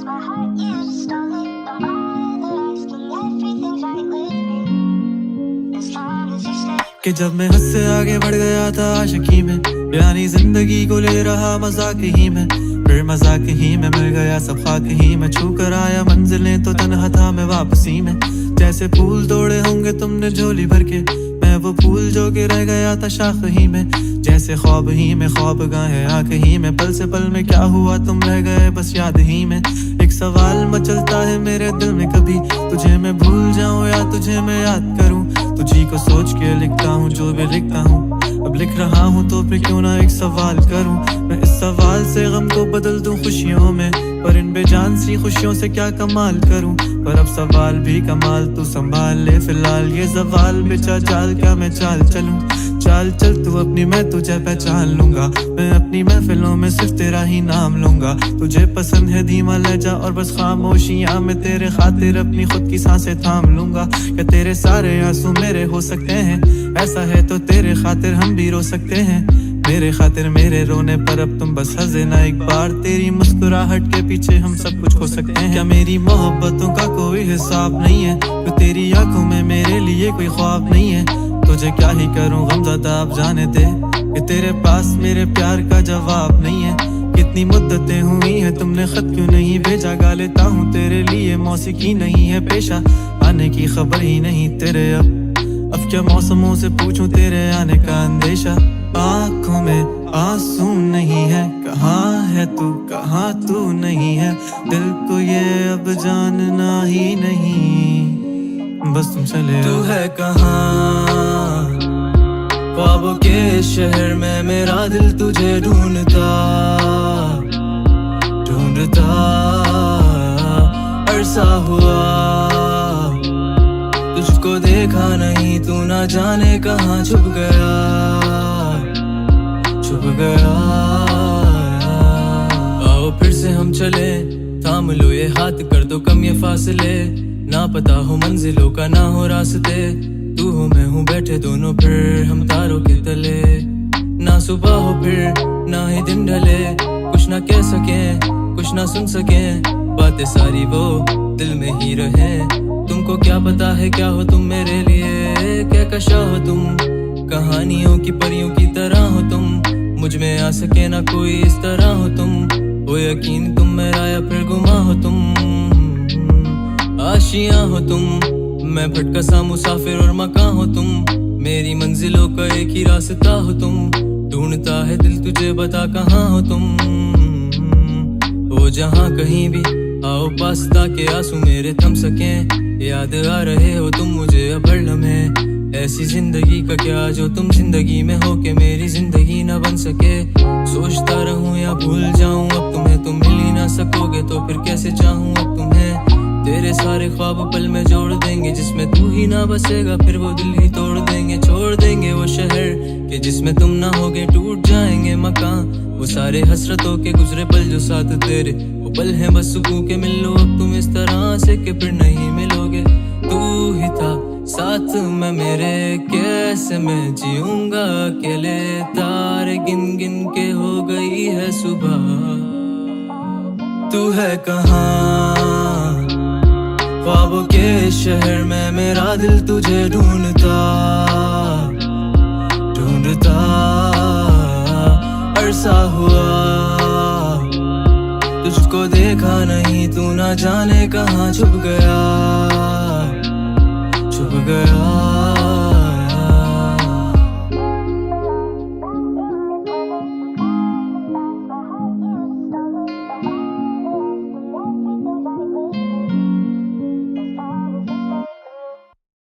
lost my heart, you just stole it. Don't bother asking, everything's right with me. As long as you stay. कि जब मैं हद से आगे बढ़ गया था आशिकी में, यानी जिंदगी को ले रहा मजाक ही में, फिर मजाक ही में मिल गया सब खाक ही में, छू कर आया मंजिलें तो तन्हा था मैं वापसी में। जैसे फूल तोड़े होंगे तुमने झोली भर के, मैं वो फूल जो कि रह गया था शाख ही में। जैसे ख्वाब ही में ख्वाब गाहे आंख ही में, पल से पल में क्या हुआ तुम रह गए बस याद ही में। एक सवाल मचलता है मेरे दिल में, कभी तुझे मैं भूल जाऊं या तुझे मैं याद करूं। तुझी को सोच के लिखता हूँ जो भी लिखता हूँ, अब लिख रहा हूँ तो फिर क्यों ना एक सवाल करूं। मैं इस सवाल से गम को बदल दूं खुशियों में, पर इन बेजान सी खुशियों से क्या कमाल करूं। पर अब सवाल भी कमाल तू संभाल ले फिलहाल, ये सवाल बेचा चाल क्या मैं चाल चलूं। चाल चल तू अपनी, मैं तुझे पहचान लूंगा, मैं अपनी महफिलों में सिर्फ तेरा ही नाम लूंगा। तुझे पसंद है धीमा लहजा और बस खामोशियां, मैं तेरे खातिर अपनी खुद की सांसें थाम लूंगा। क्या तेरे सारे आंसू मेरे हो सकते हैं, ऐसा है तो तेरे खातिर हम भी रो सकते हैं। मेरे खातिर मेरे रोने पर अब तुम बस हंसे ना एक बार, तेरी मुस्कुराहट के पीछे हम सब कुछ खो सकते हैं। क्या मेरी मोहब्बतों का कोई हिसाब नहीं है, तो तेरी आंखों में मेरे लिए कोई ख्वाब नहीं है। तुझे क्या ही करूं गमज़दा अब जाने दे, कि तेरे पास मेरे प्यार का जवाब नहीं है। कितनी मुद्दतें हुई हैं तुमने खत क्यों नहीं भेजा, गा लेता हूँ तेरे लिए मौसीकी नहीं है पेशा, आने की खबर ही नहीं तेरे अब क्या मौसमों से पूछूं तेरे आने का अंदेशा। आँखों में आंसू नहीं है, कहाँ है तू कहाँ तू नहीं है, दिल को ये अब जानना ही नहीं, बस तुम चले तू है कहाँ। ख्वाबों के शहर में मेरा दिल तुझे ढूंढता ढूंढता अरसा हुआ, तुझको देखा नहीं तू ना जाने कहाँ छुप गया छुप गया। आओ फिर से हम चले, थाम लो ये हाथ कर दो कम ये फासले, ना पता हो मंजिलों का ना हो रास्ते, तू हो मैं हूँ बैठे दोनों फिर हम तारों के तले। ना सुबह हो फिर ना ही दिन ढले, कुछ ना कह सके कुछ ना सुन सके, बातें सारी वो दिल में ही रहे। तुमको क्या पता है क्या हो तुम मेरे लिए, क्या कशा हो तुम, कहानियों की परियों की तरह हो तुम, मुझ में आ सके ना कोई इस तरह हो तुम। हो यकीन तुम मेरा या फिर गुमा हो तुम, आशियां हो तुम, मैं भटका सा मुसाफिर और मकान हो तुम, मेरी मंजिलों का एक ही रास्ता हो तुम, ढूंढता है दिल तुझे बता कहाँ हो तुम। हो जहाँ कहीं भी आओ पास ताकि आंसू मेरे थम सके, याद आ रहे हो तुम मुझे अब हर लम्हे, ऐसी जिंदगी का क्या जो तुम जिंदगी में हो के मेरी जिंदगी ना बन सके। सोचता रहूं या भूल जाऊं अब तुम्हें, तुम मिल ही ना सकोगे तो फिर कैसे चाहूं अब तुम्हें। तेरे सारे ख्वाब पल में जोड़ देंगे, जिसमें तू ही ना बसेगा फिर वो दिल ही तोड़ देंगे। छोड़ देंगे वो शहर के जिसमें तुम ना होगे, टूट जाएंगे मकान वो सारे हसरतों के गुजरे पल जो साथ तेरे, वो पल हैं बस सुकून के मिल लो अब तुम इस तरह से कि फिर नहीं मिलोगे। तू ही था साथ में मेरे, कैसे मैं जीऊंगा अकेले, तारे गिन गिन के हो गई है सुबह, तू है कहाँ। ख्वाबों के शहर में मेरा दिल तुझे ढूंढता ढूंढता अरसा हुआ, तुझको देखा नहीं तू ना जाने कहाँ छुप गया छुप गया।